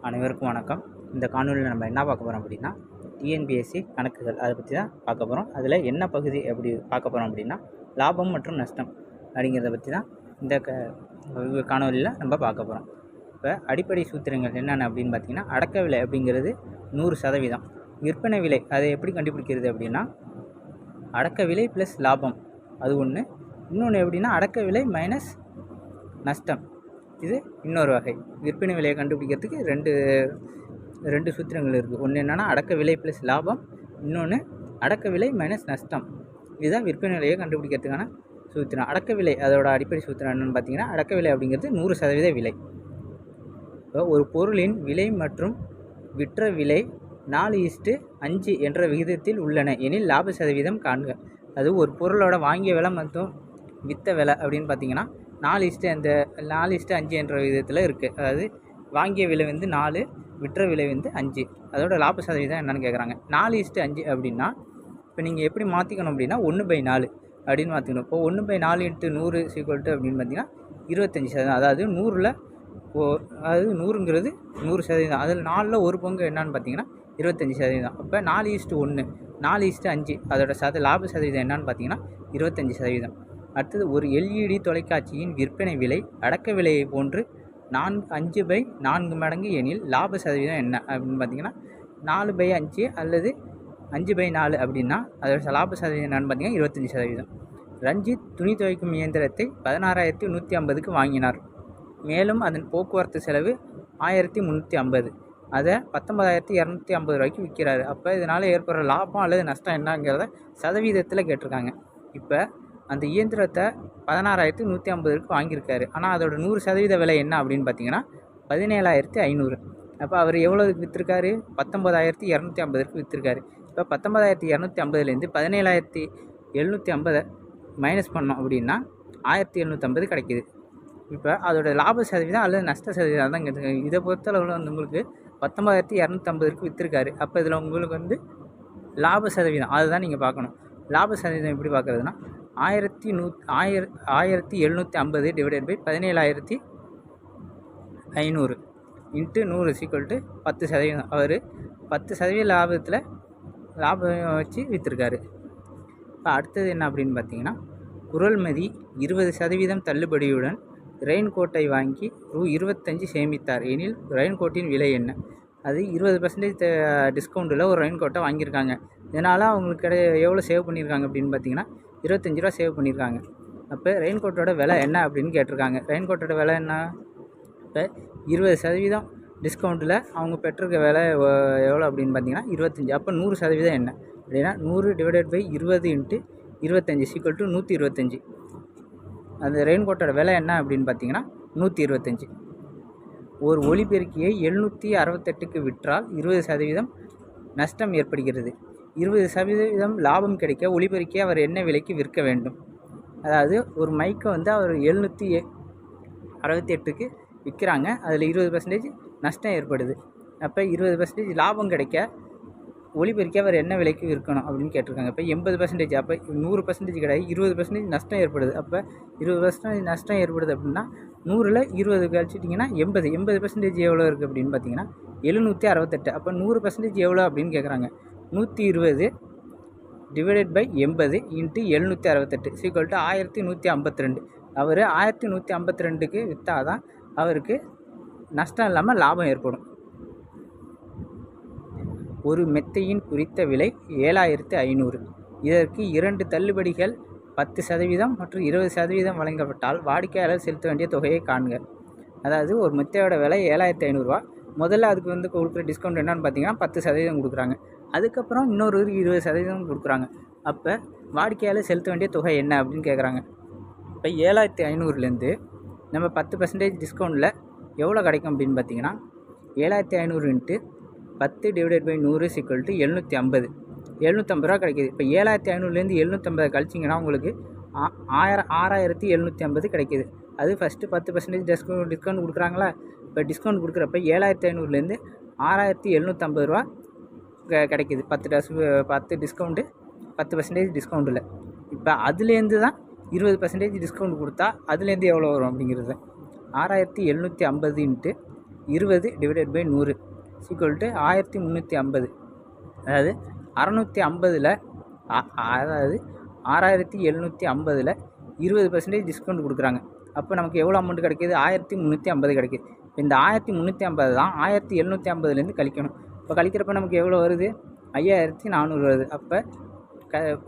அனைவருக்கும் வணக்கம். இந்த காணொலியில் நம்ம என்ன பார்க்க போகிறோம் அப்படின்னா, டிஎன்பிஎஸ்சி கணக்குகள் அதை பற்றி தான் பார்க்க போகிறோம். அதில் என்ன பகுதி எப்படி பார்க்க போகிறோம் அப்படின்னா, லாபம் மற்றும் நஷ்டம் அப்படிங்கிறத பற்றி தான் இந்த காணொலியில் நம்ம பார்க்க போகிறோம். இப்போ அடிப்படை சூத்திரங்கள் என்னென்ன அப்படின்னு பார்த்தீங்கன்னா, அடக்க விலை அப்படிங்கிறது 100%. விற்பனை விலை அதை எப்படி கண்டுபிடிக்கிறது அப்படின்னா, அடக்க விலை ப்ளஸ் லாபம் அது ஒன்று. இன்னொன்று எப்படின்னா, அடக்க விலை மைனஸ் நஷ்டம், இது இன்னொரு வகை. விற்பனை விலையை கண்டுபிடிக்கிறதுக்கு ரெண்டு சூத்திரங்கள் இருக்குது. ஒன்று என்னென்னா அடக்க விலை ப்ளஸ் லாபம், இன்னொன்று அடக்க விலை மைனஸ் நஷ்டம். இதுதான் விற்பனை விலையை கண்டுபிடிக்கிறதுக்கான சூத்திரம். அடக்க விலை அதோட அடிப்படை சூத்திரம் என்னென்னு பார்த்தீங்கன்னா, அடக்க விலை அப்படிங்கிறது 100% விலை. இப்போ ஒரு பொருளின் விலை மற்றும் விற்ற விலை 4:5 என்ற விகிதத்தில் உள்ளன எனில் லாப சதவீதம் காண்க. அது ஒரு பொருளோட வாங்கிய விலை மற்றும் விற்ற விலை அப்படின்னு பார்த்தீங்கன்னா 4:5 என்ற விகிதத்தில் இருக்குது. அதாவது வாங்கிய விலை வந்து 4, விற்ற விலை வந்து 5. அதோட லாப சதவீதம் என்னென்னு கேட்குறாங்க. 4:5 அப்படின்னா இப்போ நீங்கள் எப்படி மாற்றிக்கணும் அப்படின்னா 1/4 அப்படின்னு மாற்றிக்கணும். இப்போ 1/4 × 100 = அப்படின்னு பார்த்தீங்கன்னா 25%. அதாவது 100ல் அதாவது 100ங்கிறது 100%. அதில் 4ல் ஒரு பங்கு என்னன்னு பார்த்தீங்கன்னா 25%. அப்போ 4:1 4:5 அதோட லாப சதவீதம் என்னன்னு பார்த்தீங்கன்னா 25%. அடுத்தது, ஒரு எல்இடி தொலைக்காட்சியின் விற்பனை விலை அடக்க விலையை போன்று 5/4 மடங்கு எனில் லாப சதவீதம் என்ன அப்படின்னு பார்த்தீங்கன்னா 4/5 அல்லது 5/4 அப்படின்னா அதோட லாப சதவீதம் என்னன்னு பார்த்தீங்கன்னா 25%. ரஞ்சித் துணி துவைக்கும் இயந்திரத்தை 16,150க்கு வாங்கினார். மேலும் அதன் போக்குவரத்து செலவு 1,350. அதை 19,250 ரூபாய்க்கு விற்கிறாரு. அப்போ இதனால் ஏற்படுற லாபம் அல்லது நஷ்டம் என்னங்கிறத சதவீதத்தில் கேட்டிருக்காங்க. இப்போ அந்த இயந்திரத்தை 16,150க்கு வாங்கியிருக்காரு. ஆனால் அதோட 100% விலை என்ன அப்படின்னு பார்த்தீங்கன்னா 17,500. அப்போ அவர் எவ்வளோதுக்கு விற்றுருக்காரு? 19,250க்கு விற்றுருக்காரு. இப்போ 19,250லேருந்து 17,750 மைனஸ் பண்ணோம் அப்படின்னா 1,750 கிடைக்கிது. இப்போ அதோட லாப சதவீதம் அல்லது நஷ்ட சதவீதம் தான் இங்கே. இதை பொறுத்தளவில் வந்து உங்களுக்கு 19,250க்கு விற்றுருக்காரு. அப்போ இதில் உங்களுக்கு வந்து லாப சதவீதம் அதுதான் நீங்கள் பார்க்கணும். லாப சதவீதம் எப்படி பார்க்குறதுனா 1,750 டிவைடட் பை 17,500 × 100 = 10%. அவர் 10% லாபம் வச்சு விற்றுருக்காரு. இப்போ அடுத்தது என்ன அப்படின்னு பார்த்தீங்கன்னா, குறள்மதி 20% தள்ளுபடியுடன் ரெயின்கோட்டை வாங்கி ரூ. 25 சேமித்தார் எனில் ரெயின்கோட்டின் விலை என்ன? அது 20% டிஸ்கவுண்ட்டில் ஒரு ரெயின்கோட்டை வாங்கியிருக்காங்க. இதனால் அவங்களுக்கு எவ்வளோ சேவ் பண்ணியிருக்காங்க அப்படின்னு பார்த்தீங்கன்னா 25 ரூபா சேவ் பண்ணியிருக்காங்க. அப்போ ரெயின்கோட்டோட விலை என்ன அப்படின்னு கேட்டிருக்காங்க. ரெயின்கோட்டோட விலை என்ன? இப்போ 20% டிஸ்கவுண்ட்டில் அவங்க பெற்றிருக்க விலை எவ்வளோ அப்படின்னு பார்த்தீங்கன்னா 25. அப்போ 100% என்ன அப்படின்னா 100 டிவைடட் பை 20 × 25 = 125. அந்த ரெயின்கோட்டோட விலை என்ன அப்படின்னு பார்த்தீங்கன்னா 125. ஒரு ஒலிபெருக்கியை 768க்கு விற்றால் 20% நஷ்டம் ஏற்படுகிறது. 20% லாபம் கிடைக்க ஒலிபெருக்கியை அவர் என்ன விலைக்கு விற்க வேண்டும்? அதாவது ஒரு மைக்கை வந்து அவர் 768க்கு விற்கிறாங்க. அதில் 20% நஷ்டம் ஏற்படுது. அப்போ 20% லாபம் கிடைக்க ஒலிபெருக்கி அவர் என்ன விலைக்கு விற்கணும் அப்படின்னு கேட்டிருக்காங்க. இப்போ 80%, அப்போ 100% கிடையாது, 20% நஷ்டம் ஏற்படுது. அப்போ 20% நஷ்டம் ஏற்படுது அப்படின்னா 100ல் 20 கழிச்சிட்டிங்கன்னா 80% எவ்வளோ இருக்குது அப்படின்னு பார்த்தீங்கன்னா 768. அப்போ 100% எவ்வளோ அப்படின்னு கேட்குறாங்க. 120 டிவைடட் பை 80 × 768 = 1,152. அவர் 1,152க்கு விற்றாதான் அவருக்கு நஷ்டம் இல்லாமல் லாபம் ஏற்படும். ஒரு மெத்தையின் குறித்த விலை 7,500. இதற்கு 2 தள்ளுபடிகள் 10% மற்றும் 20% வழங்கப்பட்டால் வாடிக்கையாளர் செலுத்த வேண்டிய தொகையை காண்க. அதாவது ஒரு மெத்தையோட விலை 7,500 ரூபா. முதல்ல அதுக்கு வந்து கொடுக்குற டிஸ்கவுண்ட் என்னன்னு பார்த்தீங்கன்னா 10% கொடுக்குறாங்க. அதுக்கப்புறம் இன்னொரு 20% கொடுக்குறாங்க. அப்போ வாடிக்கையாளர் செலுத்த வேண்டிய தொகை என்ன அப்படின்னு கேட்குறாங்க. இப்போ 7,500லேருந்து நம்ம 10% டிஸ்கவுண்ட்டில் எவ்வளோ கிடைக்கும் அப்படின்னு பார்த்தீங்கன்னா 7,500 × 10 டிவைடட் பை 100 = 750. 750 ரூபா கிடைக்கிது. இப்போ 7,500லேருந்து 750 கழிச்சிங்கன்னா உங்களுக்கு 6,750 கிடைக்கிது. அது ஃபஸ்ட்டு 10% டிஸ்கவுண்ட் கொடுக்குறாங்களா? இப்போ டிஸ்கவுண்ட் கொடுக்குறப்ப 7,500லேருந்து 6,750 ரூபா கிடைக்கிது. 10 டிஸ்கவுண்ட்டு 10% டிஸ்கவுண்ட்டில். இப்போ அதுலேருந்து தான் 20% டிஸ்கவுண்ட் கொடுத்தா அதுலேருந்து எவ்வளோ வரும் அப்படிங்கிறது. 6,750 × 20/100 = 1350. அதாவது 650ல் அதாவது 6750ல் 20% டிஸ்கவுண்ட் கொடுக்குறாங்க. அப்போ நமக்கு எவ்வளோ அமௌண்ட் கிடைக்கிது? 1350 கிடைக்கிது. இந்த 1350 தான் 1750லேருந்து கழிக்கணும். இப்போ கழிக்கிறப்ப நமக்கு எவ்வளோ வருது? 5400 வருது. அப்போ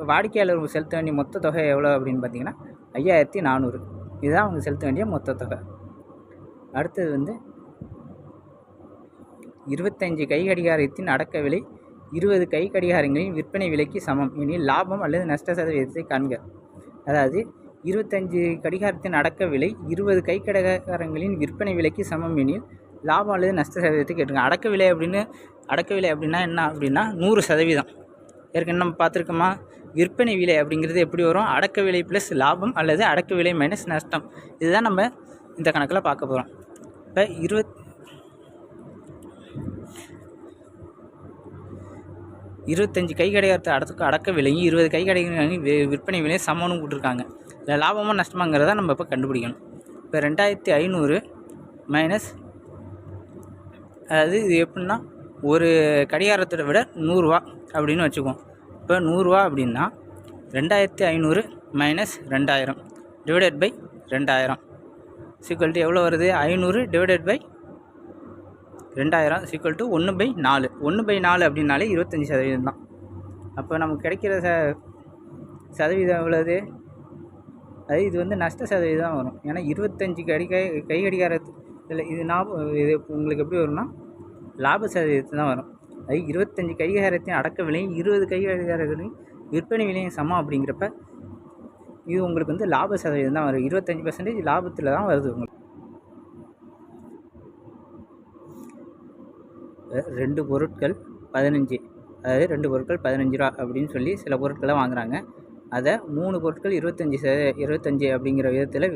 வாடிக்கையாளர் செலுத்த வேண்டிய மொத்த தொகை எவ்வளோ அப்படின்னு பார்த்தீங்கன்னா 5400. இதுதான் அவங்க செலுத்த வேண்டிய மொத்த தொகை. அடுத்தது வந்து 25 கை கடிகாரத்தின் அடக்க விலை 20 கை கடிகாரங்களின் விற்பனை விலைக்கு சமம் எனில் லாபம் அல்லது நஷ்ட சதவீதத்தை காண்க. அதாவது 25 கடிகாரத்தின் அடக்க விலை 20 கை கடிகாரங்களின் விற்பனை விலைக்கு சமம் எனில் லாபம் அல்லது நஷ்ட சதவீதத்தை கேட்டுருங்க. அடக்க விலை அப்படின்னா என்ன அப்படின்னா 100%. ஏற்கனவே நம்ம பார்த்துருக்கோமா? விற்பனை விலை அப்படிங்கிறது எப்படி வரும்? அடக்க விலை ப்ளஸ் லாபம் அல்லது அடக்க விலை மைனஸ் நஷ்டம். இதுதான் நம்ம இந்த கணக்கில் பார்க்க போகிறோம். இப்போ 25 கை கடிகாரத்தை அடக்க விலையும் 20 கை கடிகாரங்களின் விற்பனை விலையும் சமம்னு கொடுத்துருக்காங்க. இல்லை லாபமாக நஷ்டமாங்கிறத நம்ம இப்போ கண்டுபிடிக்கணும். இப்போ 2500 மைனஸ், அதாவது இது எப்படின்னா ஒரு கடிகாரத்தை விட 100 ரூபா அப்படின்னு வச்சுக்குவோம். இப்போ 100 ரூபா அப்படின்னா 2500 மைனஸ் 2000 டிவைடட் பை 2000 = எவ்வளோ வருது? 500 டிவைடட் பை 2000 = 1/4. 1/4 அப்படின்னாலே 25% தான். அப்போ நமக்கு கிடைக்கிற சதவீதம் எவ்வளவு? அது இது வந்து நஷ்ட சதவீதம் வரும். ஏன்னா 25 கை கடிகாரத்து இல்லை, இது உங்களுக்கு எப்படி வரும்னா லாப சதவீதத்து தான் வரும். அது 25 கடிகாரத்தின் அடக்க விலையும் 20 கை கடிகாரங்களின் விற்பனை விலையும் சமம். அப்படிங்கிறப்ப இது உங்களுக்கு வந்து லாப சதவீதம் தான் வரும். 25% லாபத்தில் தான் வருது உங்களுக்கு. 2 பொருட்கள் 15, அதாவது 2 பொருட்கள் 15 ரூபா அப்படின்னு சொல்லி சில பொருட்களை வாங்குகிறாங்க. அதை 3 பொருட்கள் 25 அப்படிங்கிற விதத்தில்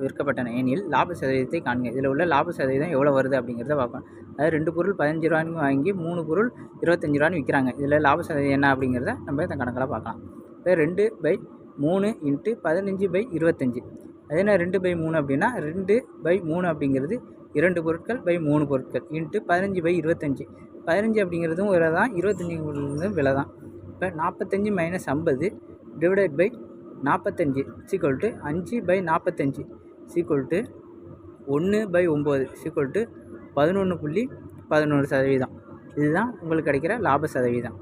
விற்கப்பட்டன எனில் லாப சதவீதத்தை காண்க. இதில் உள்ள லாப சதவீதம் எவ்வளோ வருது அப்படிங்கிறத பார்க்கணும். அதாவது 2 பொருள் 15 ரூபான்னு வாங்கி 3 பொருள் 25 ரூபான்னு விற்கிறாங்க. இதில் லாப சதவீதம் என்ன அப்படிங்கிறத நம்ம இந்த கணக்கில் பார்க்கலாம். இப்போ 2/3 × 15/25. அது என்ன 2/3 அப்படின்னா 2/3 அப்படிங்கிறது 2 பொருட்கள் பை 3 பொருட்கள் இன்ட்டு 15/25. 15 அப்படிங்கிறதும் விலை தான், 25 விலை தான். இப்போ 45 மைனஸ் 50 டிவைடட் பை 45 = 5/45 = 1/9 = 11.11%. இதுதான் உங்களுக்கு கிடைக்கிற லாப சதவீதம்.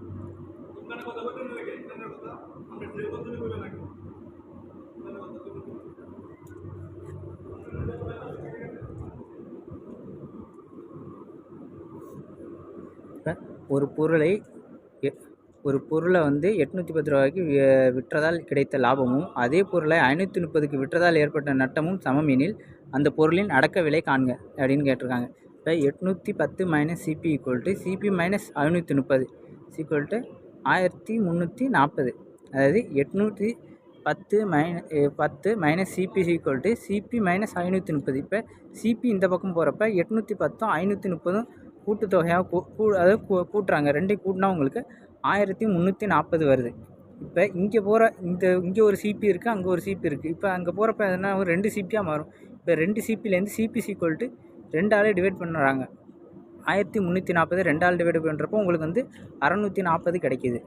ஒரு பொருளை வந்து 810 ரூபாய்க்கு விற்றதால் கிடைத்த லாபமும் அதே பொருளை 530க்கு விற்றதால் ஏற்பட்ட நட்டமும் சமம் எனில் அந்த பொருளின் அடக்க விலை காண்க அப்படின்னு கேட்டிருக்காங்க. இப்போ 810 மைனஸ் சிபி = சிபி மைனஸ் 530 = 1340. அதாவது 810 மைனஸ் சிபி = சிபி மைனஸ் 530. இப்போ சிபி இந்த பக்கம் போகிறப்ப 810 530 கூட்டுத்தொகையாக அதாவது கூட்டுறாங்க. ரெண்டையும் கூட்டினா உங்களுக்கு 1340 வருது. இப்போ இங்கே ஒரு சிபி இருக்குது, அங்கே ஒரு சிபி இருக்குது. இப்போ அங்கே போகிறப்ப எதுனா ஒரு 2 சிபியாக மாறும். இப்போ 2 சிபிலேருந்து சிபி = 2ஆல் டிவைட் பண்ணுறாங்க. 1340 2ஆல் டிவைட் பண்ணுறப்போ உங்களுக்கு வந்து 640 கிடைக்கிது.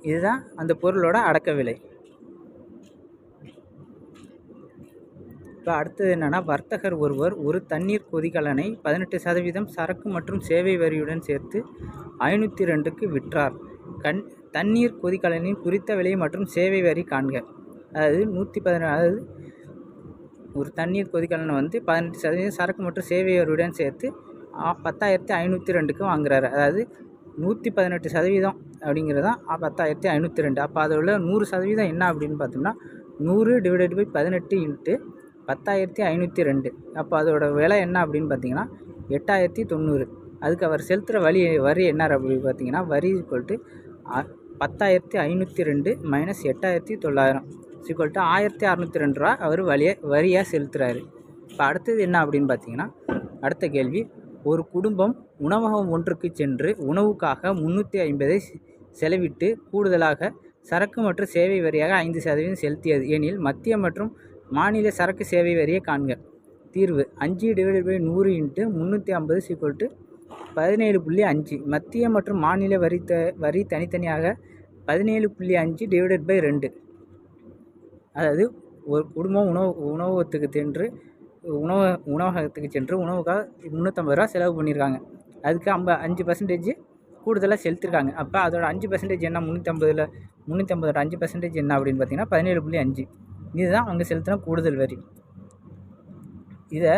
இதுதான் அந்த பொருளோட அடக்க விலை. இப்போ அடுத்தது என்னென்னா, வர்த்தகர் ஒருவர் ஒரு தண்ணீர் கொதிகலனை 18% சரக்கு மற்றும் சேவை வரியுடன் சேர்த்து 502க்கு விற்றார். தண்ணீர் கொதிகலனின் குறித்த விலை மற்றும் சேவை வரி காண்க. அதாவது 116, அதாவது ஒரு தண்ணீர் கொதிகலனை வந்து 18% சரக்கு மற்றும் சேவை வரியுடன் சேர்த்து 10,502க்கு வாங்குறாரு. அதாவது 118% அப்படிங்கிறது தான் 10,502. அப்போ அதில் உள்ள 100% என்ன அப்படின்னு பார்த்தோம்னா 100 டிவைடட் பை 18 இன்ட்டு 10,502. அப்போ அதோட விலை என்ன அப்படின்னு பார்த்தீங்கன்னா 8,090. அதுக்கு அவர் செலுத்துகிற வரி என்ன அப்படின்னு பார்த்தீங்கன்னா வரி = 10,502 மைனஸ் 8,900 = 1,602 ரூபா அவர் வரியாக செலுத்துகிறாரு. இப்போ அடுத்தது என்ன அப்படின்னு பார்த்தீங்கன்னா, அடுத்த கேள்வி, ஒரு குடும்பம் உணவகம் ஒன்றுக்கு சென்று உணவுக்காக 350 செலவிட்டு கூடுதலாக சரக்கு மற்றும் சேவை வரியாக 5% செலுத்தியது எனில் மத்திய மற்றும் மாநில சரக்கு சேவை வரியை காண்க. தீர்வு 5/100 × 350 17.5. மத்திய மற்றும் மாநில வரி தனித்தனியாக 17.5/2. அதாவது ஒரு குடும்பம் உணவகத்துக்கு சென்று உணவுக்காக 350 ரூபா செலவு பண்ணியிருக்காங்க. அதுக்கு 5% கூடுதலாக செலுத்திருக்காங்க. அப்போ அதோட 5% என்ன? 350 5% என்ன அப்படின்னு பார்த்தீங்கன்னா 17.5. இதுதான் அவங்க செலுத்தின கூடுதல் வரி. இதை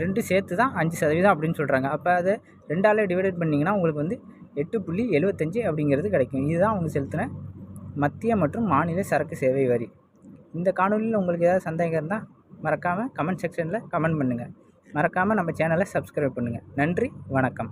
ரெண்டு சேர்த்து தான் 5% அப்படின்னு சொல்கிறாங்க. அப்போ அதை 2ஆல் டிவைடட் பண்ணிங்கன்னா உங்களுக்கு வந்து 8.75 அப்படிங்கிறது கிடைக்கும். இதுதான் அவங்க செலுத்தின மத்திய மற்றும் மாநில சரக்கு சேவை வரி. இந்த காணொலியில் உங்களுக்கு ஏதாவது சந்தேகம் இருந்தால் மறக்காமல் கமெண்ட் செக்ஷனில் கமெண்ட் பண்ணுங்கள். மறக்காமல் நம்ம சேனலை சப்ஸ்கிரைப் பண்ணுங்கள். நன்றி, வணக்கம்.